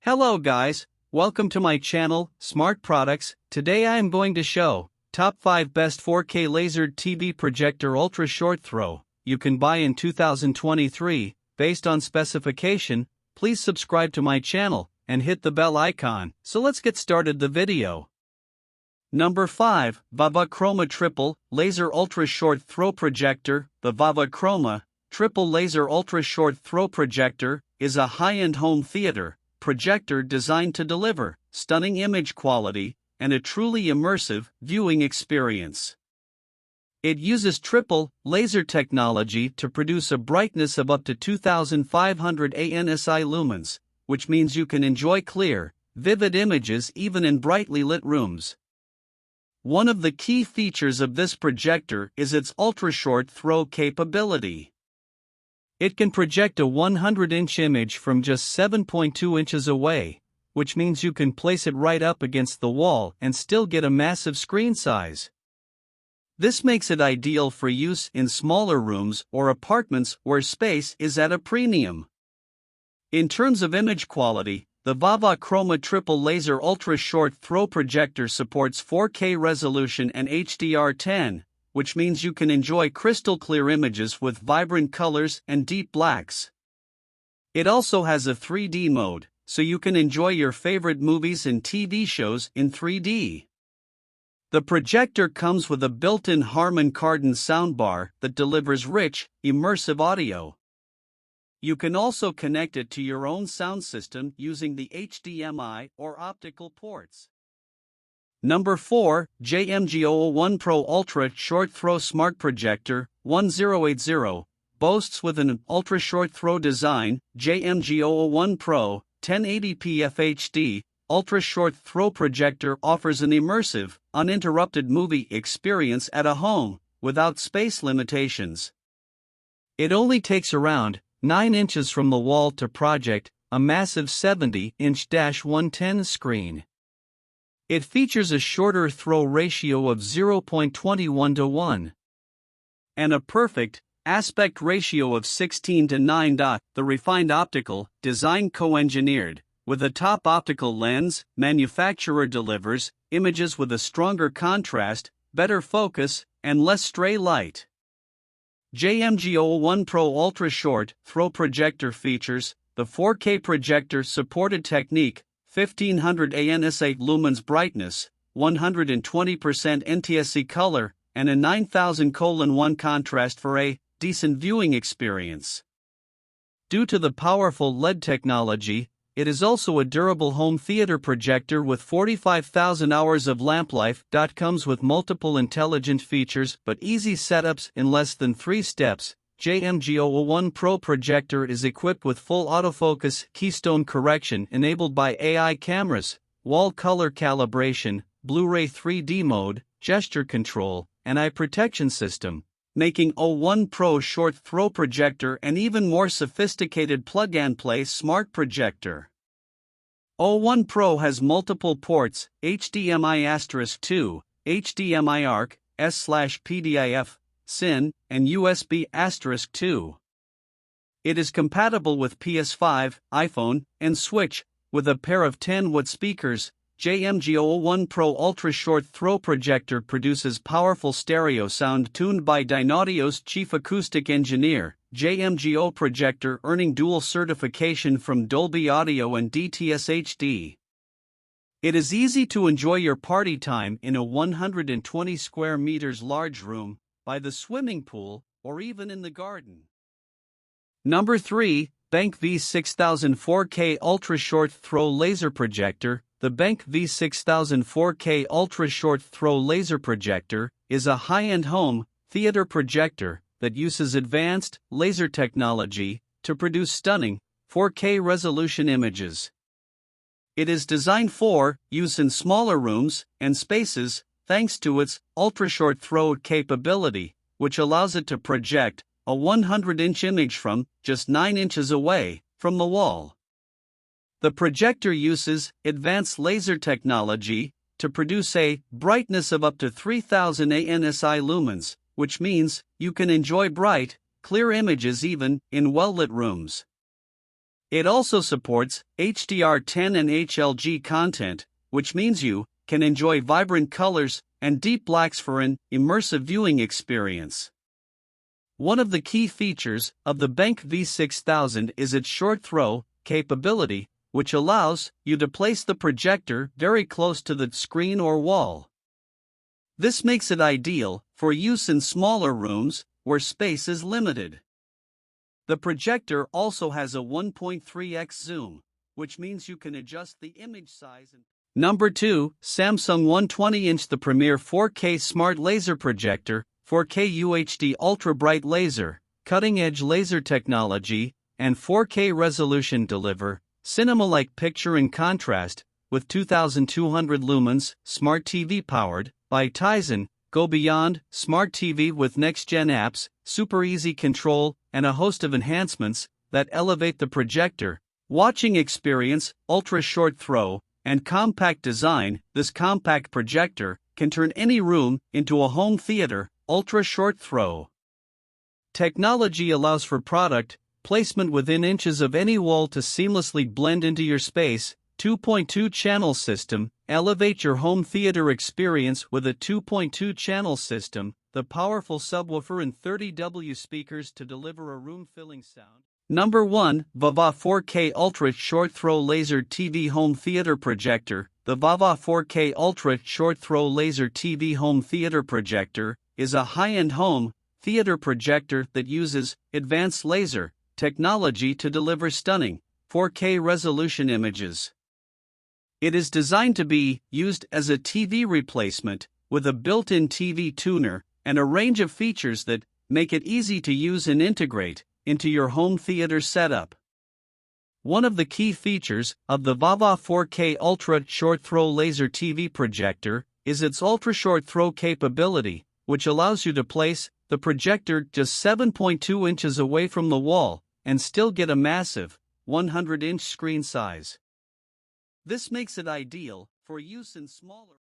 Hello guys, welcome to my channel, Smart Products. Today I am going to show top 5 best 4K lasered TV projector ultra short throw you can buy in 2023, based on specification. Please subscribe to my channel and hit the bell icon. So let's get started the video. Number 5, Vava Chroma Triple Laser Ultra Short Throw Projector. The Vava Chroma Triple Laser Ultra Short Throw Projector is a high-end home theater projector designed to deliver stunning image quality and a truly immersive viewing experience. It uses triple laser technology to produce a brightness of up to 2500 ANSI lumens, which means you can enjoy clear, vivid images even in brightly lit rooms. One of the key features of this projector is its ultra-short throw capability. It can project a 100-inch image from just 7.2 inches away, which means you can place it right up against the wall and still get a massive screen size. This makes it ideal for use in smaller rooms or apartments where space is at a premium. In terms of image quality, the Vava Chroma Triple Laser Ultra Short Throw Projector supports 4K resolution and HDR10, which means you can enjoy crystal clear images with vibrant colors and deep blacks. It also has a 3D mode, so you can enjoy your favorite movies and TV shows in 3D. The projector comes with a built-in Harman Kardon soundbar that delivers rich, immersive audio. You can also connect it to your own sound system using the HDMI or optical ports. Number 4, JMGO 01 Pro Ultra Short Throw Smart Projector 1080 boasts with an ultra short throw design. JMGO 01 Pro 1080p FHD Ultra Short Throw Projector offers an immersive, uninterrupted movie experience at a home without space limitations. It only takes around 9 inches from the wall to project a massive 70-inch 110 screen. It features a shorter throw ratio of 0.21:1 and a perfect aspect ratio of 16:9. The refined optical design co-engineered with a top optical lens. Manufacturer delivers images with a stronger contrast, better focus, and less stray light. JMGO 01 Pro Ultra Short Throw Projector features the 4K projector supported technique, 1500 ANSI lumens brightness, 120% NTSC color, and a 9000:1 contrast for a decent viewing experience. Due to the powerful LED technology, it is also a durable home theater projector with 45,000 hours of lamp life. Comes with multiple intelligent features but easy setups in less than 3 steps. JMGO 01 Pro projector is equipped with full autofocus keystone correction enabled by AI cameras, wall color calibration, Blu-ray 3D mode, gesture control, and eye protection system, making 01 Pro short throw projector an even more sophisticated plug-and-play smart projector. 01 Pro has multiple ports, HDMI*2, HDMI ARC, S/PDIF, SYN, and USB*2. It is compatible with PS5, iPhone, and Switch, with a pair of 10-watt speakers. JMGO 01 Pro Ultra Short Throw Projector produces powerful stereo sound tuned by Dynaudio's chief acoustic engineer. JMGO projector earning dual certification from Dolby Audio and DTS HD. It is easy to enjoy your party time in a 120 square meters large room, by the swimming pool, or even in the garden. Number 3, BenQ V6000 4K Ultra Short Throw Laser Projector. The BenQ V6000 4K Ultra Short Throw Laser Projector is a high-end home theater projector that uses advanced laser technology to produce stunning 4K resolution images. It is designed for use in smaller rooms and spaces thanks to its ultra-short throw capability, which allows it to project a 100-inch image from just 9 inches away from the wall. The projector uses advanced laser technology to produce a brightness of up to 3000 ANSI lumens, which means you can enjoy bright, clear images even in well-lit rooms. It also supports HDR10 and HLG content, which means you can enjoy vibrant colors and deep blacks for an immersive viewing experience. One of the key features of the BenQ V6000 is its short throw capability, which allows you to place the projector very close to the screen or wall. This makes it ideal for use in smaller rooms where space is limited. The projector also has a 1.3x zoom, which means you can adjust the image size. Number 2, Samsung 120-inch The Premier 4K Smart Laser Projector, 4K UHD Ultra Bright Laser, cutting-edge laser technology, and 4K resolution deliver cinema-like picture in contrast, with 2200 lumens, Smart TV powered by Tizen. Go beyond Smart TV with next-gen apps, super easy control, and a host of enhancements that elevate the projector watching experience. Ultra short throw and compact design. This compact projector can turn any room into a home theater. Ultra short throw technology allows for product placement within inches of any wall to seamlessly blend into your space. 2.2 channel system. Elevate your home theater experience with a 2.2 channel system, the powerful subwoofer and 30W speakers to deliver a room-filling sound. Number 1, Vava 4K Ultra Short Throw Laser TV Home Theater Projector. The Vava 4K Ultra Short Throw Laser TV Home Theater Projector is a high-end home theater projector that uses advanced laser technology to deliver stunning 4K resolution images. It is designed to be used as a TV replacement, with a built-in TV tuner and a range of features that make it easy to use and integrate into your home theater setup. One of the key features of the Vava 4K Ultra Short Throw Laser TV Projector is its ultra-short throw capability, which allows you to place the projector just 7.2 inches away from the wall and still get a massive 100-inch screen size. This makes it ideal for use in smaller